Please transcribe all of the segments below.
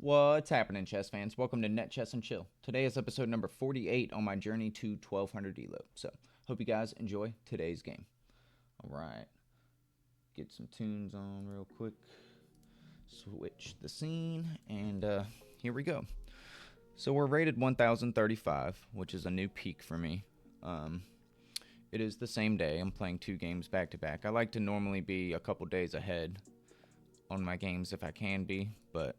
What's happening, chess fans? Welcome to Net Chess and Chill. Today is episode number 48 on my journey to 1200 ELO. So, hope you guys enjoy today's game. Alright, get some tunes on real quick. Switch the scene, and here we go. So, we're rated 1035, which is a new peak for me. It is the same day. I'm playing two games back to back. I like to normally be a couple days ahead on my games if I can be, but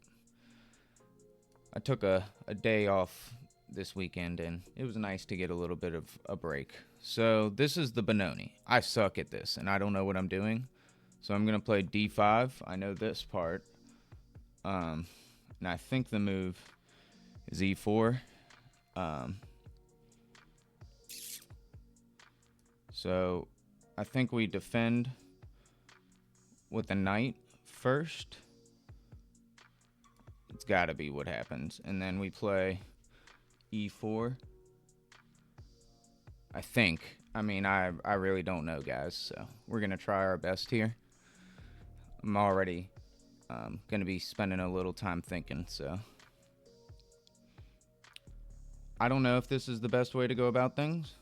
I took a day off this weekend, and it was nice to get a little bit of a break. So this is the Benoni. I suck at this, and I don't know what I'm doing. So I'm going to play d5. I know this part. And I think the move is e4. So I think we defend with the knight first. It's got to be what happens. And then we play e4. I think. I mean, I really don't know, guys. So we're going to try our best here. I'm already going to be spending a little time thinking. So I don't know if this is the best way to go about things,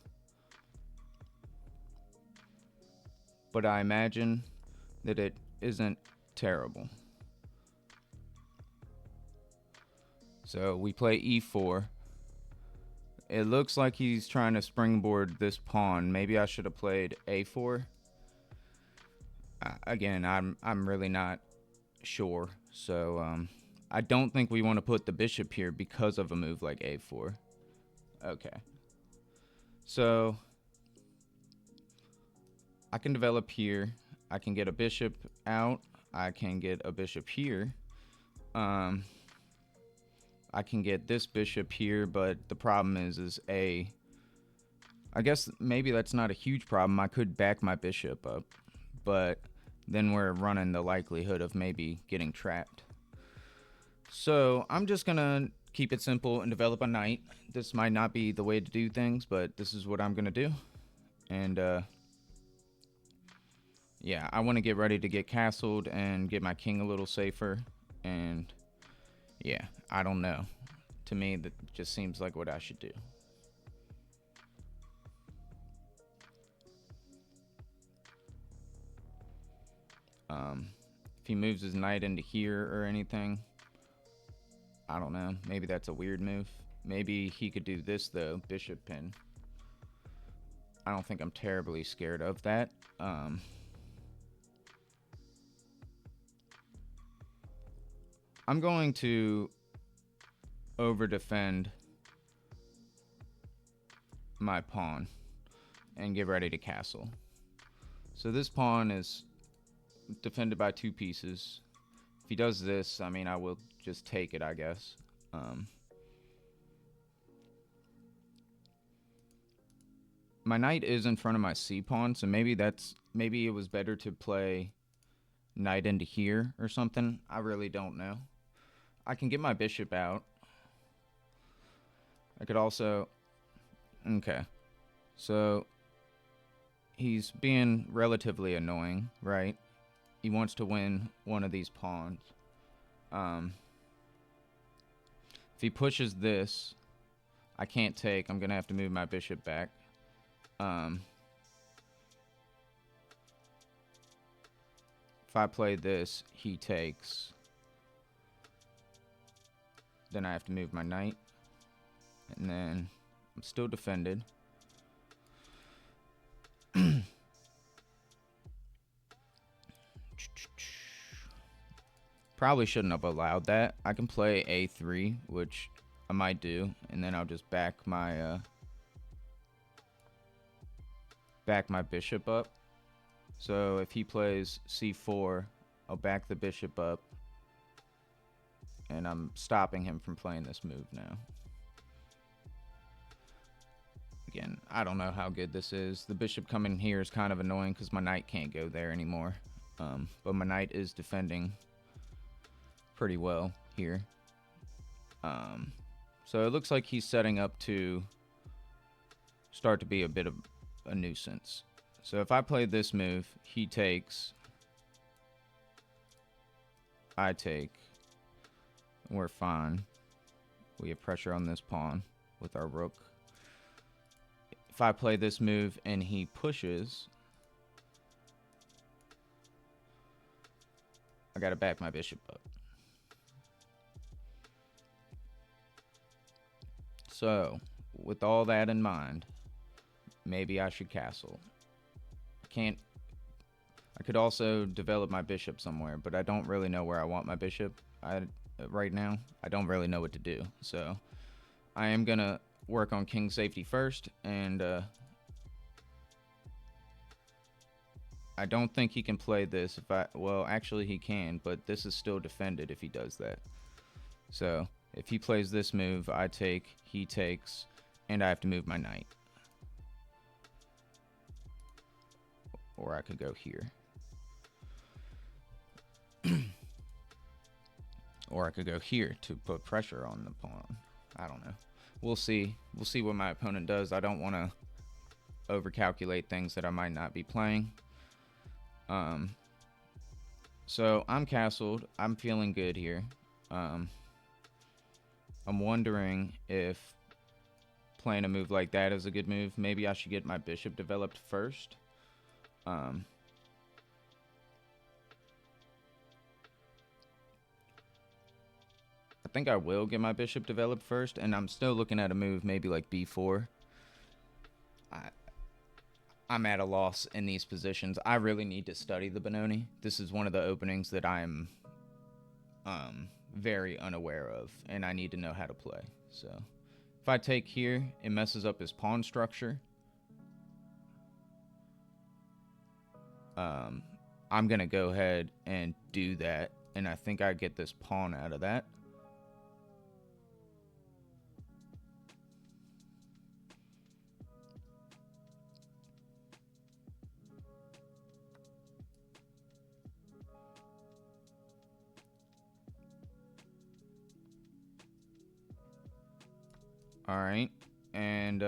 but I imagine that it isn't terrible. So we play e4. It looks like he's trying to springboard this pawn. Maybe I should have played a4. Again, I'm really not sure. So I don't think we want to put the bishop here because of a move like a4. Okay. So I can develop here. I can get a bishop out. I can get a bishop here. I can get this bishop here, but the problem is I guess maybe that's not a huge problem. I could back my bishop up, but then we're running the likelihood of maybe getting trapped. So I'm just gonna keep it simple and develop a knight. This might not be the way to do things, but this is what I'm gonna do. And yeah, I want to get ready to get castled and get my king a little safer. And yeah, I don't know. To me, that just seems like what I should do. If he moves his knight into here or anything, I don't know. Maybe that's a weird move. Maybe he could do this, though. Bishop pin. I don't think I'm terribly scared of that. I'm going to over defend my pawn and get ready to castle. So this pawn is defended by two pieces. If he does this, I mean, I will just take it, I guess. My knight is in front of my c pawn, so maybe it was better to play knight into here or something. I really don't know. I can get my bishop out. I could also... Okay. So he's being relatively annoying, right? He wants to win one of these pawns. If he pushes this, I can't take. I'm going to have to move my bishop back. If I play this, he takes. Then I have to move my knight. And then I'm still defended. Probably shouldn't have allowed that. I can play a3, which I might do, and then I'll just back my bishop up. So if he plays c4, I'll back the bishop up, and I'm stopping him from playing this move now. Again, I don't know how good this is. The bishop coming here is kind of annoying because my knight can't go there anymore. But my knight is defending pretty well here. So it looks like he's setting up to start to be a bit of a nuisance. So if I play this move, he takes, I take, We're fine. We have pressure on this pawn with our rook. If I play this move and he pushes, I gotta back my bishop up. So, with all that in mind, maybe I should castle. I could also develop my bishop somewhere, but I don't really know where I want my bishop. Right now, I don't really know what to do. So, I am gonna work on king safety first, and I don't think he can play this well, actually he can, but this is still defended if he does that. So, if he plays this move, I take, he takes, and I have to move my knight. Or I could go here. Or I could go here to put pressure on the pawn. I don't know. We'll see. We'll see what my opponent does. I don't want to overcalculate things that I might not be playing. So I'm castled. I'm feeling good here. I'm wondering if playing a move like that is a good move. Maybe I should get my bishop developed first. I think I will get my bishop developed first, and I'm still looking at a move maybe like b4. I'm at a loss in these positions. I really need to study the Benoni. This is one of the openings that I'm very unaware of, and I need to know how to play. So if I take here, it messes up his pawn structure. I'm going to go ahead and do that, and I think I get this pawn out of that. All right, and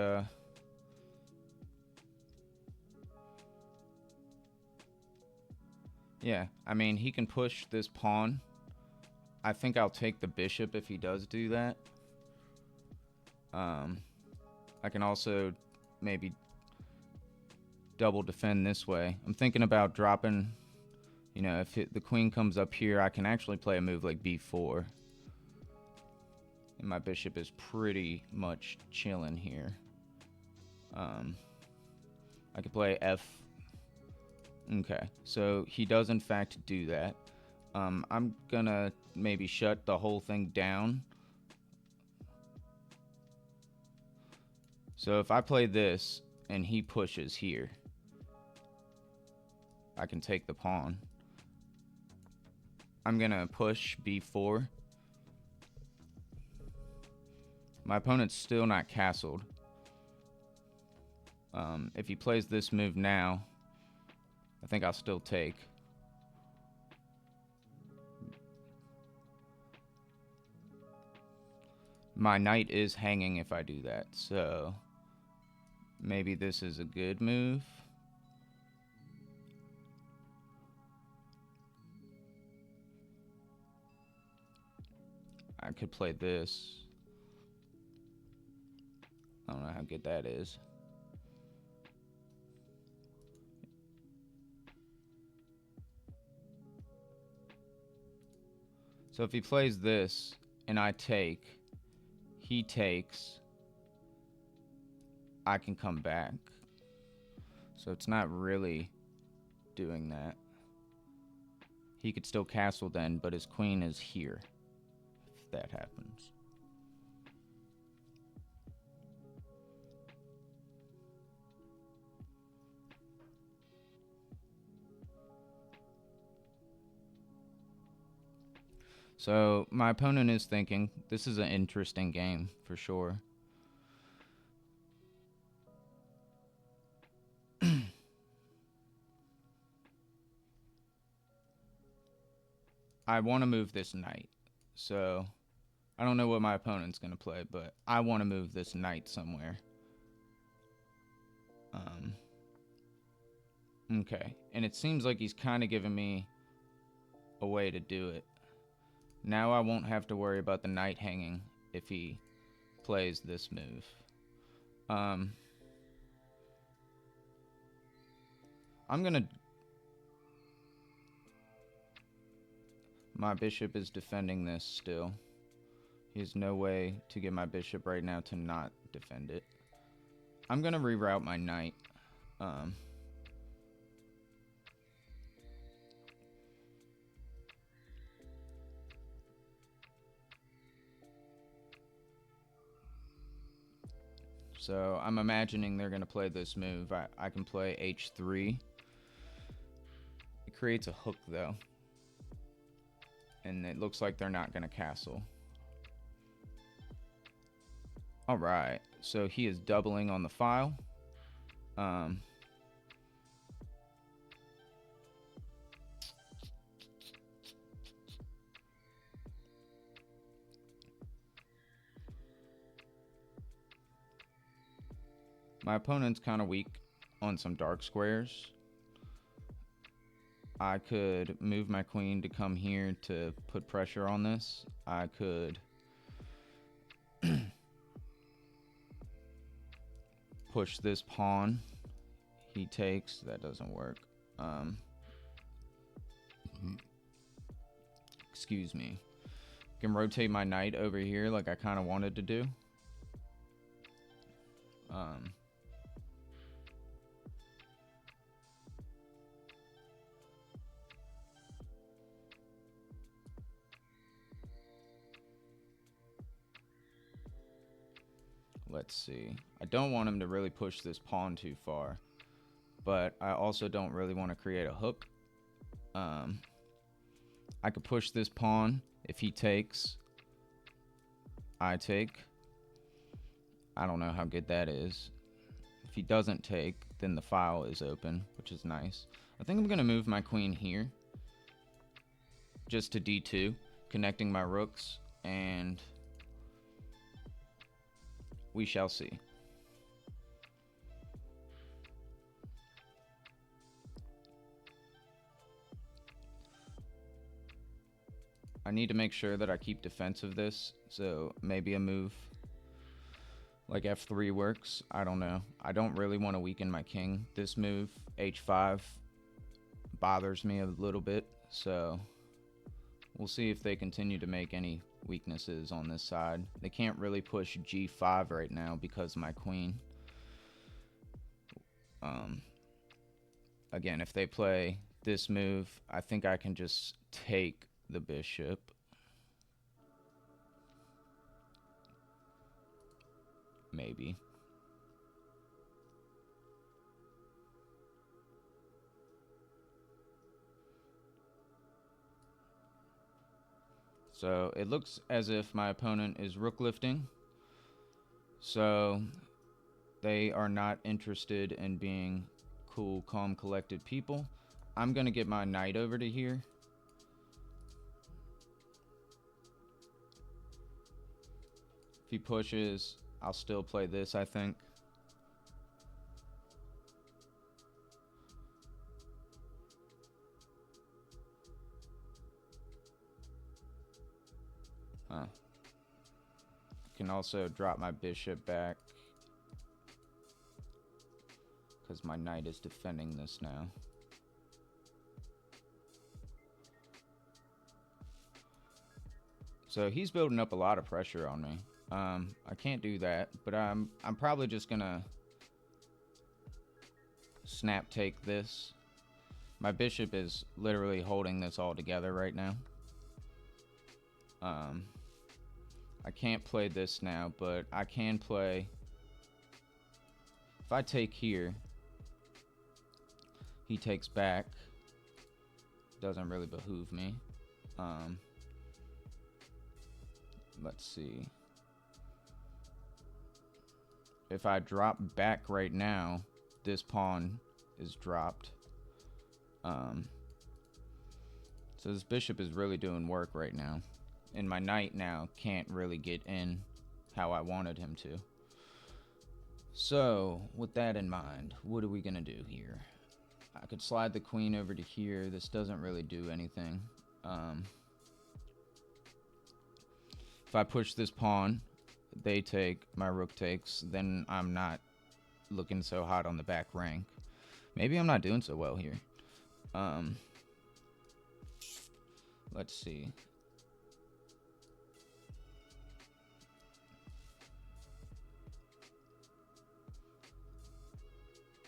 yeah, I mean, he can push this pawn. I think I'll take the bishop if he does do that. I can also maybe double defend this way. I'm thinking about dropping, you know, if the queen comes up here, I can actually play a move like b4. And my bishop is pretty much chilling here. I could play f. Okay, so he does in fact do that. I'm gonna maybe shut the whole thing down. So if I play this and he pushes here, I can take the pawn. I'm gonna push b4. My opponent's still not castled. If he plays this move now, I think I'll still take. My knight is hanging if I do that, so maybe this is a good move. I could play this. I don't know how good that is. So if he plays this and I take, he takes, I can come back. So it's not really doing that. He could still castle then, but his queen is here if that happens. So my opponent is thinking, this is an interesting game for sure. I want to move this knight. So I don't know what my opponent's going to play, but I want to move this knight somewhere. Okay. And it seems like he's kind of giving me a way to do it. Now I won't have to worry about the knight hanging if he plays this move. I'm gonna... My bishop is defending this still. He has no way to get my bishop right now to not defend it. I'm gonna reroute my knight. So I'm imagining they're gonna play this move. I can play h3. It creates a hook though. And it looks like they're not gonna castle. Alright, so he is doubling on the file. My opponent's kind of weak on some dark squares. I could move my queen to come here to put pressure on this. I could push this pawn. He takes. That doesn't work. Excuse me. I can rotate my knight over here like I kind of wanted to do. Let's see. I don't want him to really push this pawn too far, but I also don't really want to create a hook. I could push this pawn. If he takes, I take. I don't know how good that is. If he doesn't take, then the file is open, which is nice. I think I'm going to move my queen here, just to d2, connecting my rooks, and we shall see. I need to make sure that I keep defense of this, so maybe a move like f3 works. I don't know. I don't really want to weaken my king. This move, h5, bothers me a little bit, so we'll see if they continue to make any weaknesses on this side. They can't really push g5 right now because of my queen. Again, if they play this move, I think I can just take the bishop. Maybe. So it looks as if my opponent is rook lifting. So they are not interested in being cool, calm, collected people. I'm going to get my knight over to here. If he pushes, I'll still play this, I think. I can also drop my bishop back because my knight is defending this now. So he's building up a lot of pressure on me. I can't do that, but I'm probably just gonna snap take this. My bishop is literally holding this all together right now. I can't play this now, but I can play. If I take here, he takes back. Doesn't really behoove me. Let's see. If I drop back right now, this pawn is dropped. So this bishop is really doing work right now. And my knight now can't really get in how I wanted him to. So, with that in mind, what are we going to do here? I could slide the queen over to here. This doesn't really do anything. If I push this pawn, they take, my rook takes, then I'm not looking so hot on the back rank. Maybe I'm not doing so well here. Let's see.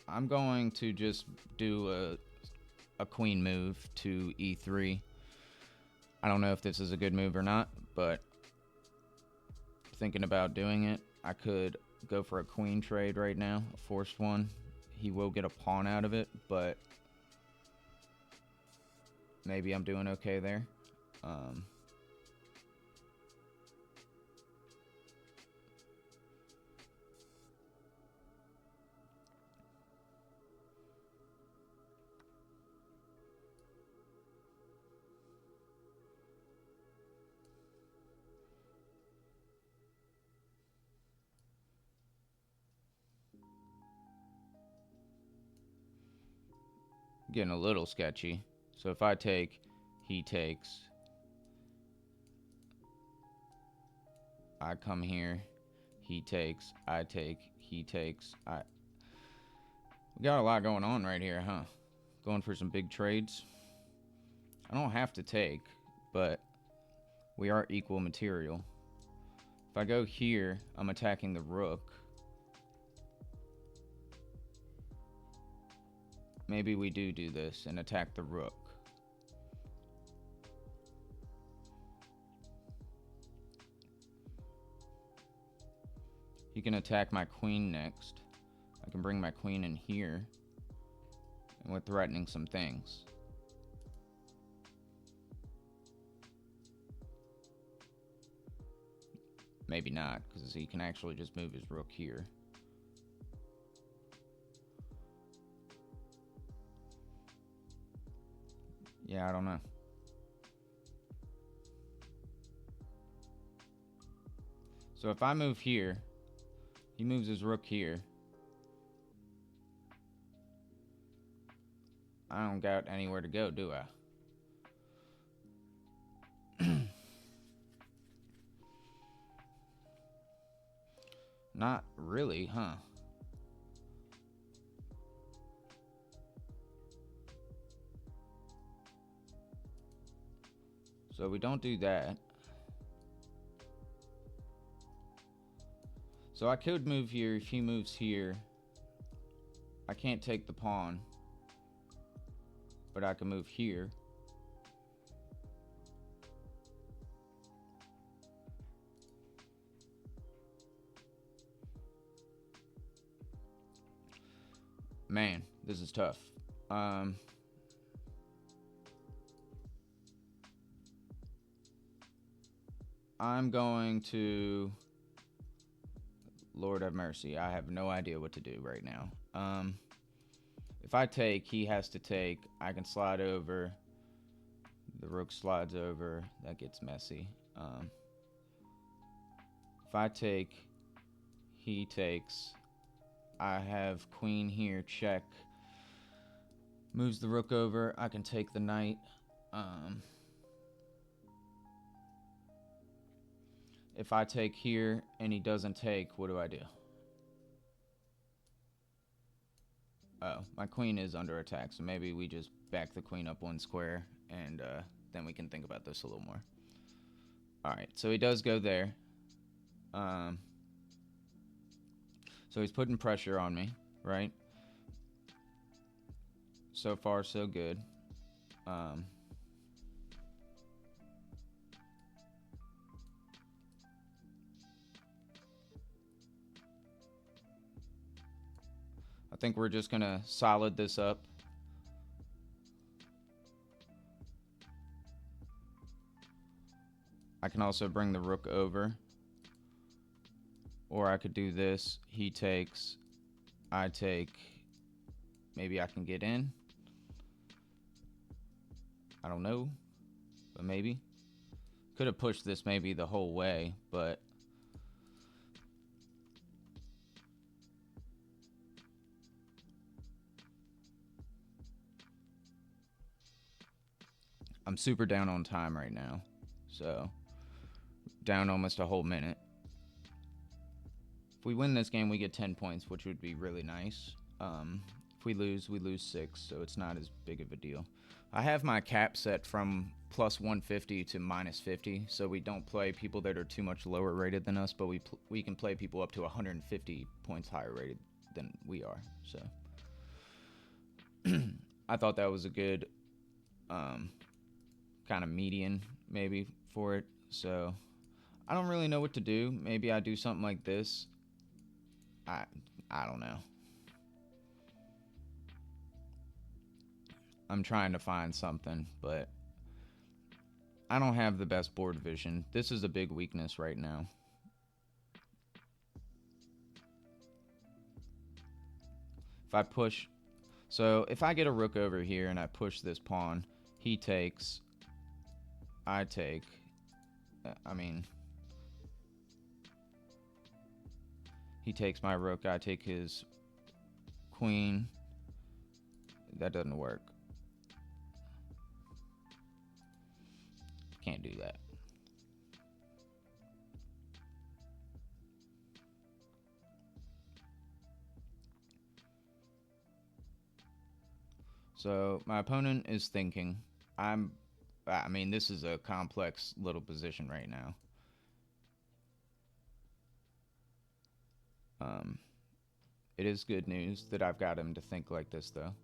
I'm going to just do a queen move to e3. I don't know if this is a good move or not, but thinking about doing it. I could go for a queen trade right now, a forced one. He will get a pawn out of it, but maybe I'm doing okay there. Getting a little sketchy. So if I take, he takes. I come here, he takes, I take, he takes. We got a lot going on right here, huh? Going for some big trades. I don't have to take, but we are equal material. If I go here, I'm attacking the rook. Maybe we do this and attack the rook. He can attack my queen next. I can bring my queen in here. And we're threatening some things. Maybe not, because he can actually just move his rook here. Yeah, I don't know. So if I move here, he moves his rook here. I don't got anywhere to go, do I? Not really, huh? So we don't do that. So I could move here. If he moves here, I can't take the pawn, but I can move here. Man, this is tough. I'm going to... Lord have mercy. I have no idea what to do right now. If I take, he has to take. I can slide over. The rook slides over. That gets messy. If I take, he takes. I have queen here, check. Moves the rook over. I can take the knight. If I take here and he doesn't take, what do I do? Oh, my queen is under attack, so maybe we just back the queen up one square, and then we can think about this a little more. Alright, so he does go there. So he's putting pressure on me, right? So far, so good. I think we're just going to solid this up. I can also bring the rook over. Or I could do this. He takes. I take. Maybe I can get in. I don't know. But maybe. Could have pushed this maybe the whole way, but... I'm super down on time right now. So... down almost a whole minute. If we win this game, we get 10 points, which would be really nice. If we lose 6, so it's not as big of a deal. I have my cap set from plus 150 to minus 50, so we don't play people that are too much lower rated than us, but we can play people up to 150 points higher rated than we are. So I thought that was a good kind of median maybe for it. So I don't really know what to do. Maybe I do something like this. I don't know. I'm trying to find something, but I don't have the best board vision. This is a big weakness right now. If I push... So if I get a rook over here and I push this pawn, he takes... I take... I mean... He takes my rook, I take his queen. That doesn't work. Can't do that. So my opponent is thinking. I mean, this is a complex little position right now. It is good news that I've got him to think like this, though.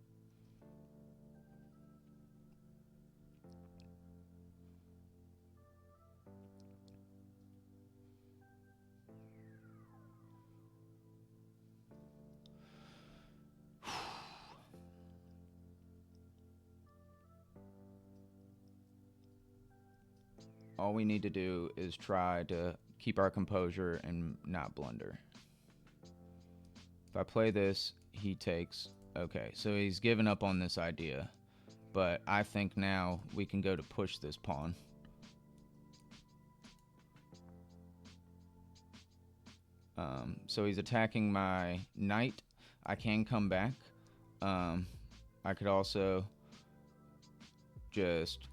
All we need to do is try to keep our composure and not blunder. If I play this, he takes... Okay, so he's given up on this idea. But I think now we can go to push this pawn. So he's attacking my knight. I can come back. I could also just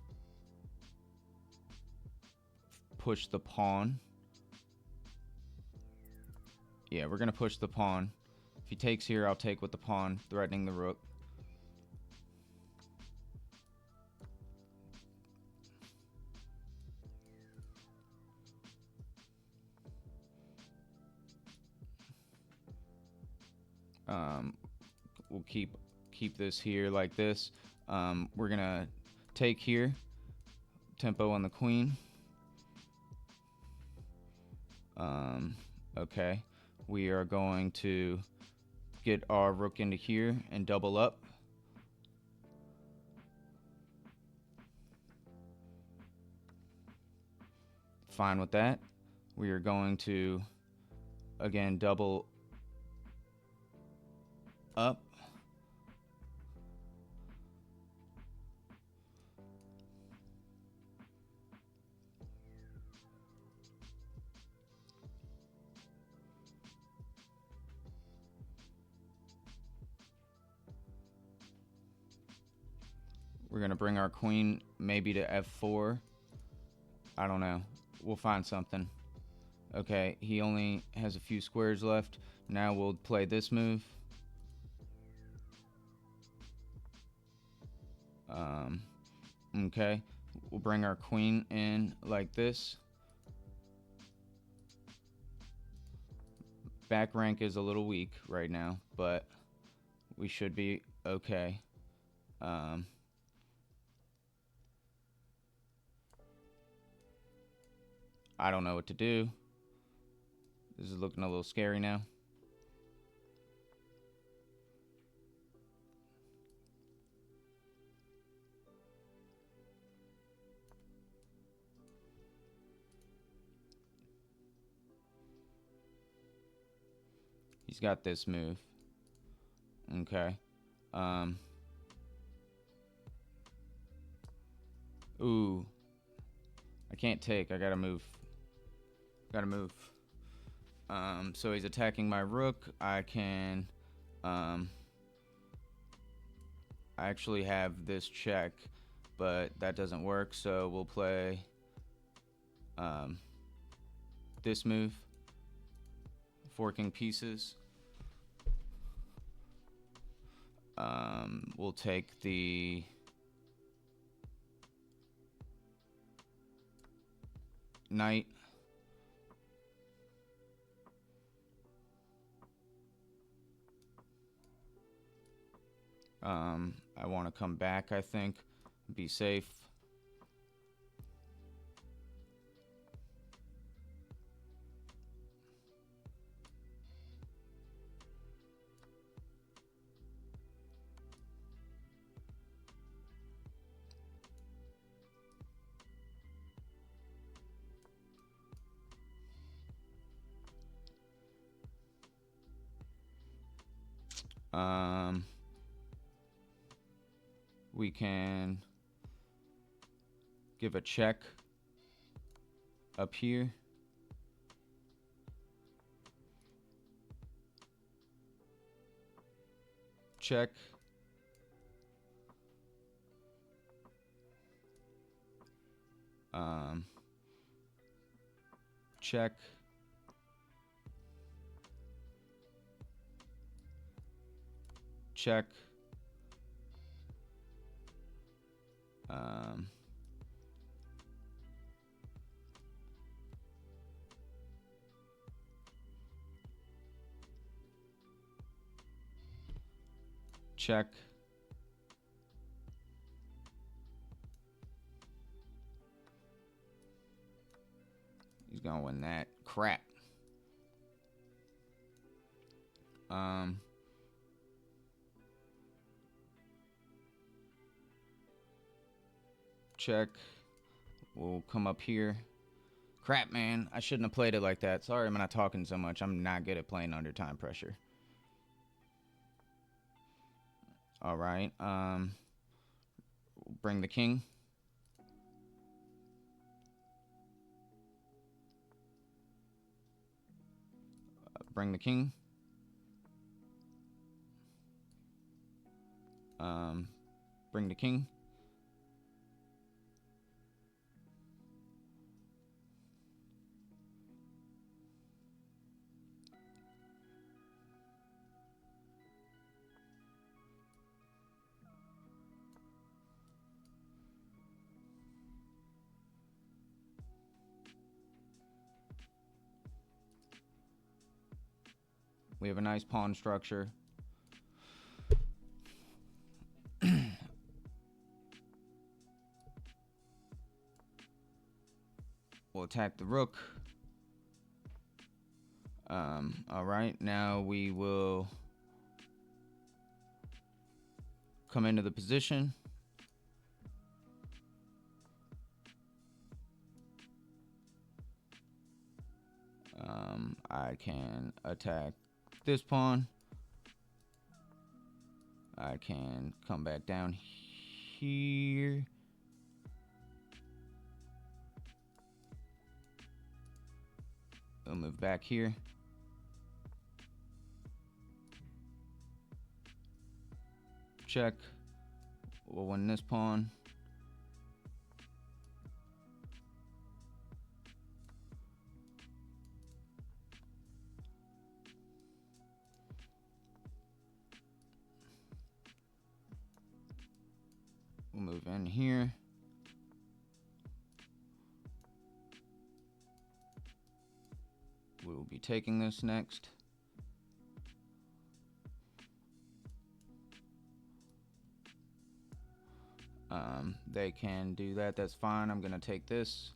push the pawn. Yeah, we're going to push the pawn. If he takes here, I'll take with the pawn, threatening the rook. We'll keep this here like this. We're going to take here. Tempo on the queen. Okay. We are going to get our rook into here and double up. Fine with that. We are going to, again, double up. We're going to bring our queen maybe to f4. I don't know. We'll find something. Okay, he only has a few squares left. Now we'll play this move. Okay, we'll bring our queen in like this. Back rank is a little weak right now, but we should be okay. I don't know what to do. This is looking a little scary now. He's got this move. Okay. Ooh. I can't take. I gotta move. Gotta move. So he's attacking my rook. I can... I actually have this check, but that doesn't work, so we'll play... this move, forking pieces. We'll take the knight. I want to come back, I think. Be safe. We can give a check up here. Check. Check. Check. Check. He's gonna win that. Crap. Check. We'll come up here. Crap, man. I shouldn't have played it like that. Sorry I'm not talking so much. I'm not good at playing under time pressure. Alright. Bring the king. Bring the king. Bring the king. We have a nice pawn structure. We'll attack the rook. Alright, now we will come into the position. I can attack this pawn. I can come back down here. We'll move back here. Check. We'll win this pawn. We'll move in here. We will be taking this next. They can do that. That's fine. I'm gonna take this.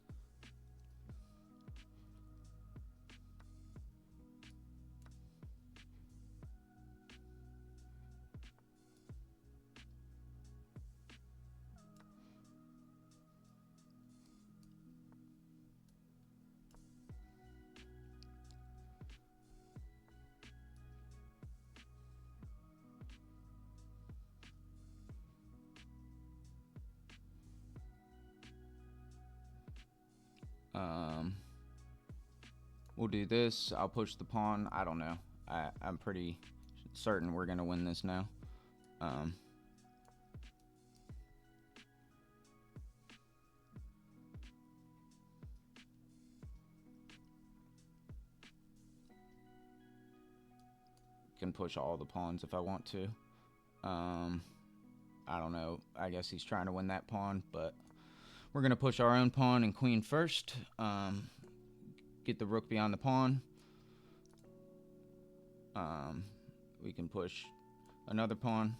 We'll do this. I'll push the pawn. I don't know. I'm pretty certain we're gonna win this now. can push all the pawns if I want to. I don't know. I guess he's trying to win that pawn, but we're going to push our own pawn and queen first. Get the rook beyond the pawn. We can push another pawn.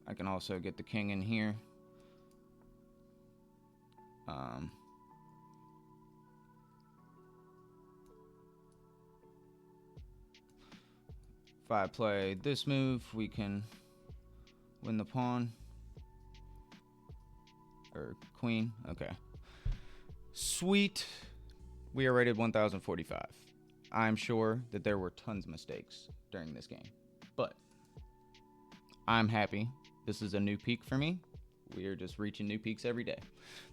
I can also get the king in here. If I play this move, we can win the pawn. Or queen. Okay. Sweet. We are rated 1045. I'm sure that there were tons of mistakes during this game, but I'm happy. This is a new peak for me. We are just reaching new peaks every day.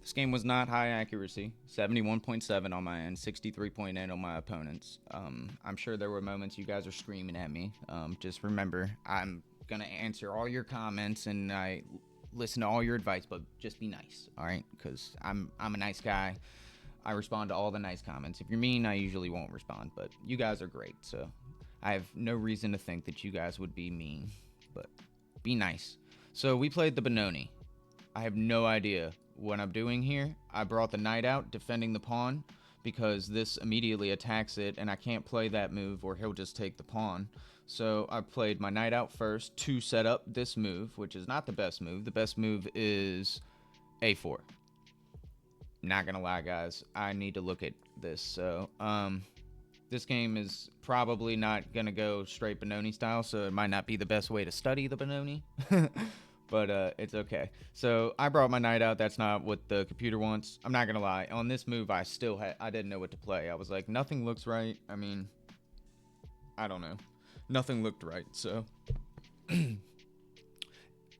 This game was not high accuracy. 71.7 on my end, 63.8 on my opponent's. I'm sure there were moments you guys are screaming at me. Just remember, I'm going to answer all your comments and I listen to all your advice, but just be nice, all right? Because I'm a nice guy. I respond to all the nice comments. If you're mean, I usually won't respond, but you guys are great, so I have no reason to think that you guys would be mean, but be nice. So we played the Benoni. I have no idea what I'm doing here. I brought the knight out, defending the pawn, because this immediately attacks it, and I can't play that move, or he'll just take the pawn. So I played my knight out first to set up this move, which is not the best move. The best move is a4. Not gonna lie, guys. I need to look at this. So, this game is probably not gonna go straight Benoni style, so it might not be the best way to study the Benoni. But it's okay. So I brought my knight out. That's not what the computer wants. I'm not gonna lie. On this move, I didn't know what to play. I was like, nothing looks right. I mean, I don't know. Nothing looked right. So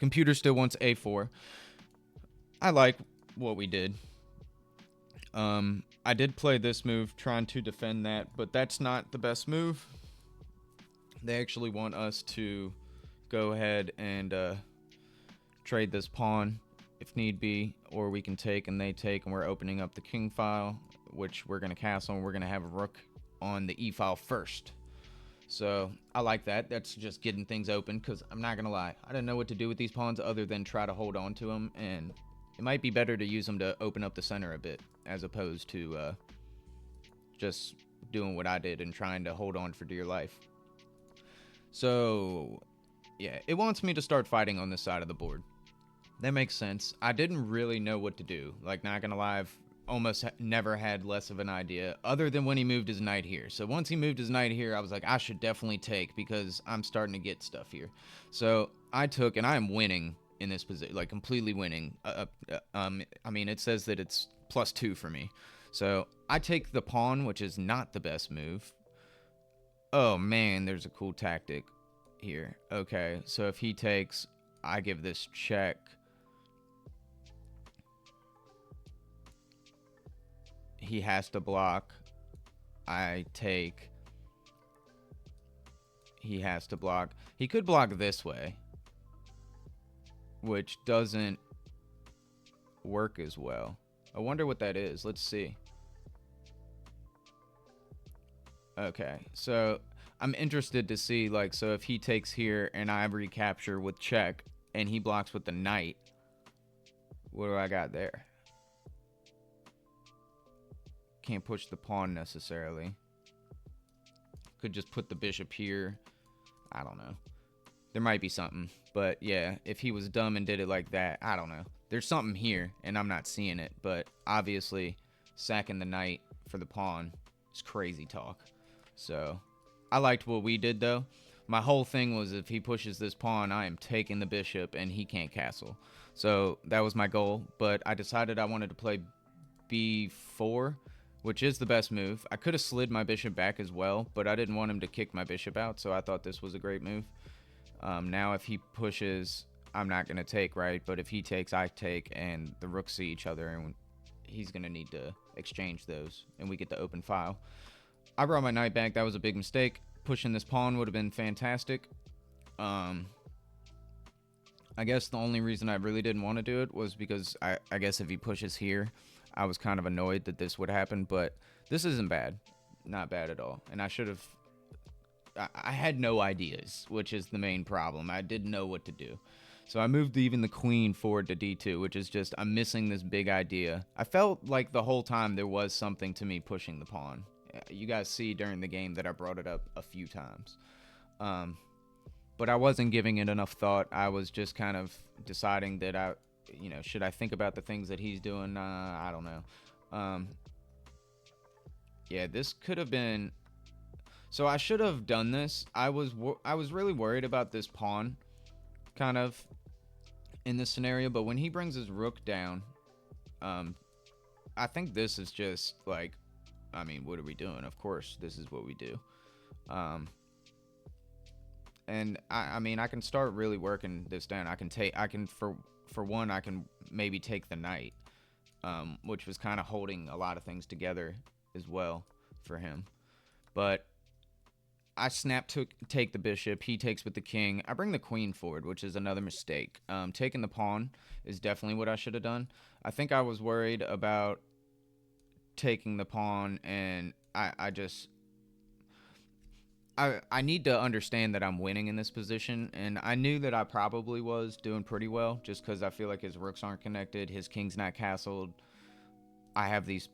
computer still wants a4. I like what we did. I did play this move trying to defend that, but that's not the best move. They actually want us to go ahead and trade this pawn if need be, or we can take and they take, and we're opening up the king file, which we're going to castle, and we're going to have a rook on the e file first. So I like that. That's just getting things open, because I'm not going to lie, I didn't know what to do with these pawns other than try to hold on to them, and it might be better to use them to open up the center a bit, as opposed to just doing what I did and trying to hold on for dear life. So yeah, it wants me to start fighting on this side of the board. That makes sense. I didn't really know what to do. Like, not gonna lie, I've almost never had less of an idea, other than when he moved his knight here. So once he moved his knight here, I was like, I should definitely take, because I'm starting to get stuff here. So I took, and I am winning in this position, like completely winning. I mean, it says that it's +2 for me. So I take the pawn, which is not the best move. Oh man, there's a cool tactic here. Okay, so if he takes, I give this check. He has to block. I take. He has to block. He could block this way, which doesn't work as well. I wonder what that is. Let's see. Okay, so I'm interested to see, like, so if he takes here and I recapture with check and he blocks with the knight, what do I got there? Can't push the pawn necessarily. Could just put the bishop here. I don't know. There might be something, but yeah, if he was dumb and did it like that, I don't know. There's something here and I'm not seeing it, but obviously sacking the knight for the pawn is crazy talk. So I liked what we did though. My whole thing was, if he pushes this pawn, I am taking the bishop and he can't castle. So that was my goal, but I decided I wanted to play b4, which is the best move. I could have slid my bishop back as well, but I didn't want him to kick my bishop out, so I thought this was a great move. Now if he pushes, I'm not going to take, right? But if he takes, I take, and the rooks see each other, and he's going to need to exchange those, and we get the open file. I brought my knight back. That was a big mistake. Pushing this pawn would have been fantastic. I guess the only reason I really didn't want to do it was because I guess if he pushes here, I was kind of annoyed that this would happen, but this isn't bad. Not bad at all. And I should have... I had no ideas, which is the main problem. I didn't know what to do. So I moved even the queen forward to d2, which is just, I'm missing this big idea. I felt like the whole time there was something to me pushing the pawn. You guys see during the game that I brought it up a few times. But I wasn't giving it enough thought. I was just kind of deciding that should I think about the things that he's doing? I don't know. Yeah, this could have been... So I should have done this. I was really worried about this pawn, kind of, in this scenario. But when he brings his rook down, I think this is just like, I mean, what are we doing? Of course, this is what we do. And I mean, I can start really working this down. For one, I can maybe take the knight, which was kind of holding a lot of things together as well for him. But I take the bishop. He takes with the king. I bring the queen forward, which is another mistake. Taking the pawn is definitely what I should have done. I think I was worried about taking the pawn, and I need to understand that I'm winning in this position, and I knew that I probably was doing pretty well, just because I feel like his rooks aren't connected, his king's not castled. I have this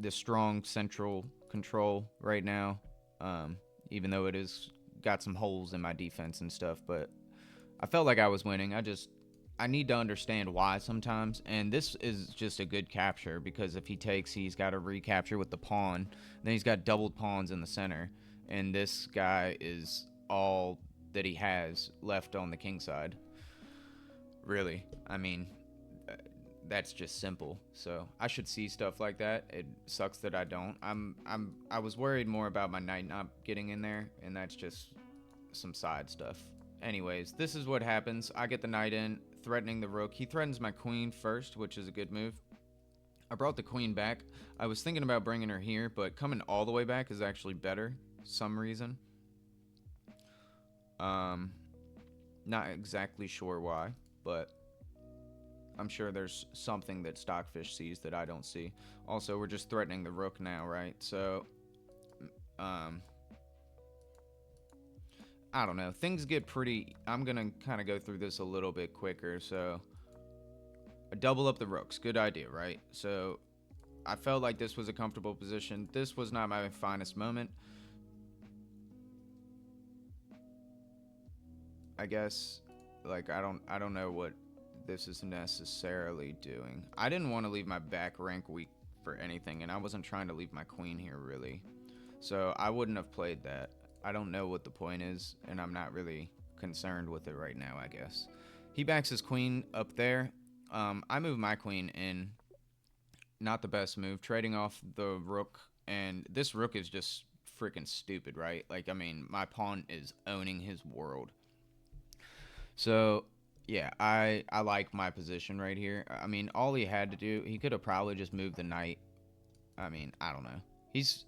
strong central control right now, even though it is got some holes in my defense and stuff, but I felt like I was winning. I need to understand why sometimes, and this is just a good capture, because if he takes, he's got to recapture with the pawn, then he's got doubled pawns in the center, and this guy is all that he has left on the king side. Really, I mean, that's just simple. So I should see stuff like that. It sucks that I don't. I was worried more about my knight not getting in there, and that's just some side stuff. Anyways, this is what happens. I get the knight in, threatening the rook. He threatens my queen first, which is a good move. I brought the queen back. I was thinking about bringing her here, but coming all the way back is actually better. Some reason. Not exactly sure why, but I'm sure there's something that Stockfish sees that I don't see. Also, we're just threatening the rook now, right? So, I don't know. Things get pretty... I'm going to kind of go through this a little bit quicker. So, double up the rooks. Good idea, right? So, I felt like this was a comfortable position. This was not my finest moment. I guess, like, I don't know what this is necessarily doing. I didn't want to leave my back rank weak for anything, and I wasn't trying to leave my queen here, really. So, I wouldn't have played that. I don't know what the point is, and I'm not really concerned with it right now, I guess. He backs his queen up there. I move my queen in. Not the best move. Trading off the rook, and this rook is just freaking stupid, right? Like, I mean, my pawn is owning his world. So, yeah, I like my position right here. I mean, all he had to do, he could have probably just moved the knight. I mean, I don't know. He's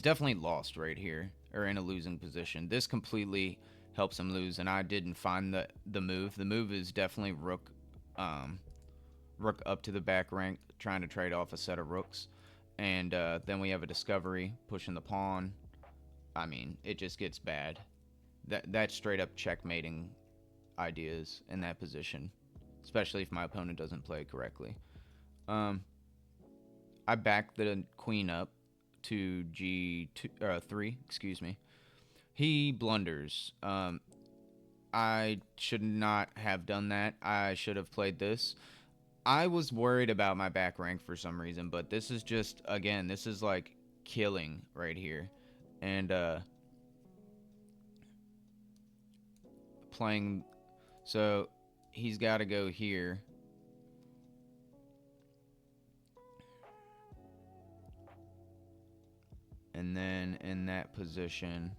definitely lost right here, or in a losing position. This completely helps him lose, and I didn't find the move. The move is definitely rook up to the back rank, trying to trade off a set of rooks. And then we have a discovery, pushing the pawn. I mean, it just gets bad. That's straight up checkmating ideas in that position, especially if my opponent doesn't play correctly. I back the queen up to G3, excuse me. He blunders. I should not have done that. I should have played this. I was worried about my back rank for some reason, but this is just, again, this is like killing right here. And playing, so he's got to go here. And then in that position,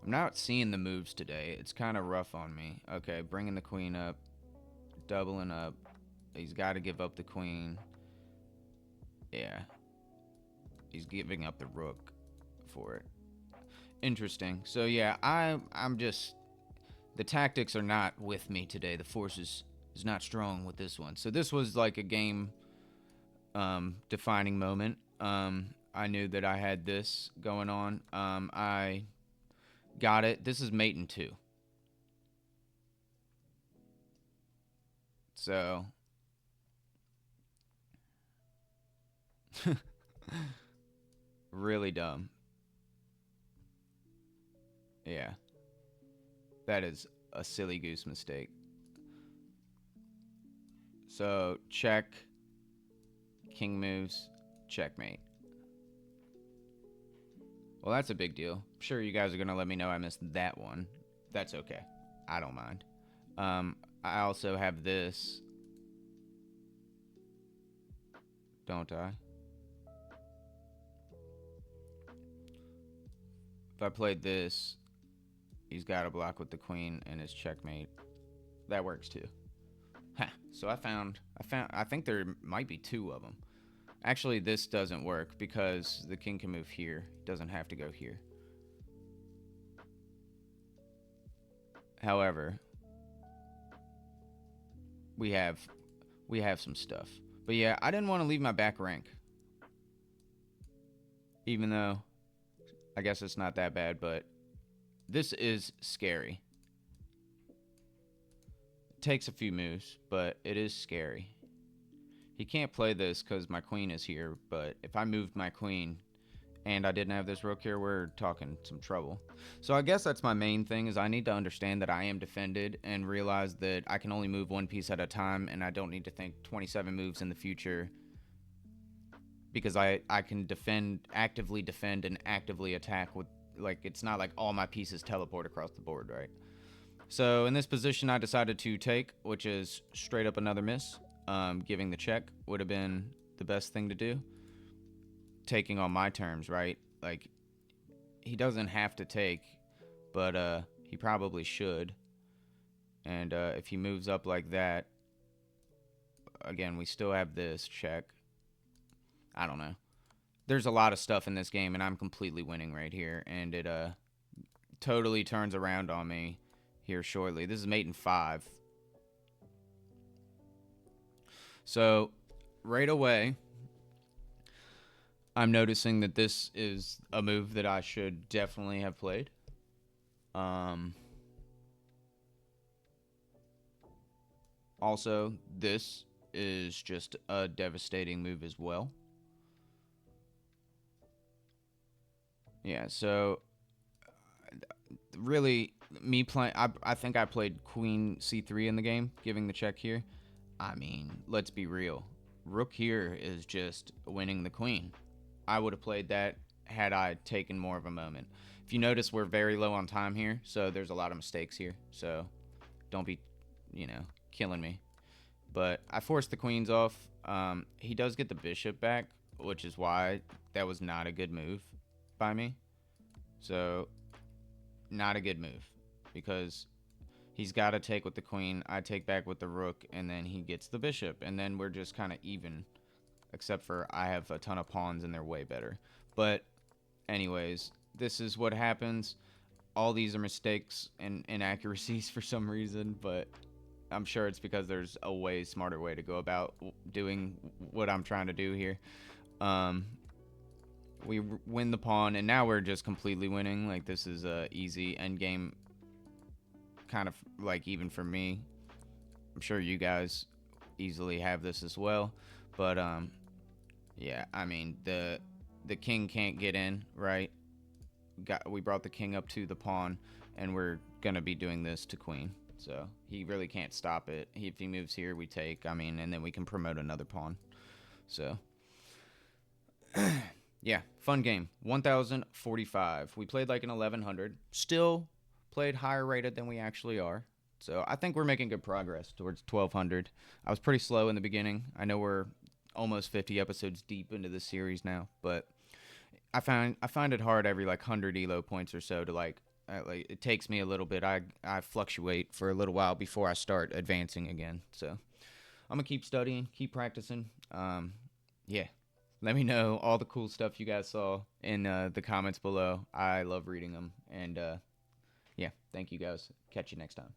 I'm not seeing the moves today. It's kind of rough on me. Okay, bringing the queen up, doubling up. He's got to give up the queen. Yeah. He's giving up the rook for it. Interesting. So, yeah, I'm just... The tactics are not with me today. The forces is not strong with this one. So this was like a game defining moment. I knew that I had this going on. I got it. This is mate in 2. So really dumb. Yeah. That is a silly goose mistake. So check, king moves, checkmate. Well, that's a big deal. I'm sure you guys are gonna let me know I missed that one. That's okay. I don't mind. I also have this, don't I? If I played this, he's got to block with the queen and his checkmate. That works too. Ha. So I think there might be 2 of them. Actually, this doesn't work because the king can move here. It doesn't have to go here. However, we have some stuff. But yeah, I didn't want to leave my back rank. Even though I guess it's not that bad, but this is scary. It takes a few moves, but it is scary. He can't play this because my queen is here, but if I moved my queen and I didn't have this rook here, we're talking some trouble. So I guess that's my main thing, is I need to understand that I am defended and realize that I can only move one piece at a time, and I don't need to think 27 moves in the future, because I can actively defend and actively attack with, like, it's not like all my pieces teleport across the board, right? So in this position, I decided to take, which is straight up another miss. Giving the check would have been the best thing to do. Taking on my terms, right? Like, he doesn't have to take, but he probably should. And if he moves up like that, again, we still have this check. I don't know. There's a lot of stuff in this game, and I'm completely winning right here. And it totally turns around on me here shortly. This is mate in 5. So right away, I'm noticing that this is a move that I should definitely have played. Also, this is just a devastating move as well. Yeah, so really, me playing, I think I played queen c3 in the game, giving the check here. I mean, let's be real. Rook here is just winning the queen. I would have played that had I taken more of a moment. If you notice, we're very low on time here, so there's a lot of mistakes here. So don't be, killing me. But I forced the queens off. He does get the bishop back, which is why that was not a good move by me. So not a good move, because he's got to take with the queen, I take back with the rook, and then he gets the bishop, and then we're just kind of even, except for I have a ton of pawns and they're way better. But anyways, this is what happens. All these are mistakes and inaccuracies for some reason, but I'm sure it's because there's a way smarter way to go about doing what I'm trying to do here. We win the pawn, and now we're just completely winning. Like, this is a easy endgame, kind of like, even for me. I'm sure you guys easily have this as well, but yeah, I mean, the king can't get in, right? We brought the king up to the pawn, and we're gonna be doing this to queen, so he really can't stop it. If he moves here, we take, I mean, and then we can promote another pawn. So yeah, fun game. 1045. We played like an 1100. Still played higher rated than we actually are. So I think we're making good progress towards 1200. I was pretty slow in the beginning. I know we're almost 50 episodes deep into this series now, but I find it hard every like 100 elo points or so to like it takes me a little bit. I fluctuate for a little while before I start advancing again. So I'm gonna keep studying, keep practicing. Yeah. Let me know all the cool stuff you guys saw in the comments below. I love reading them. And yeah, thank you guys. Catch you next time.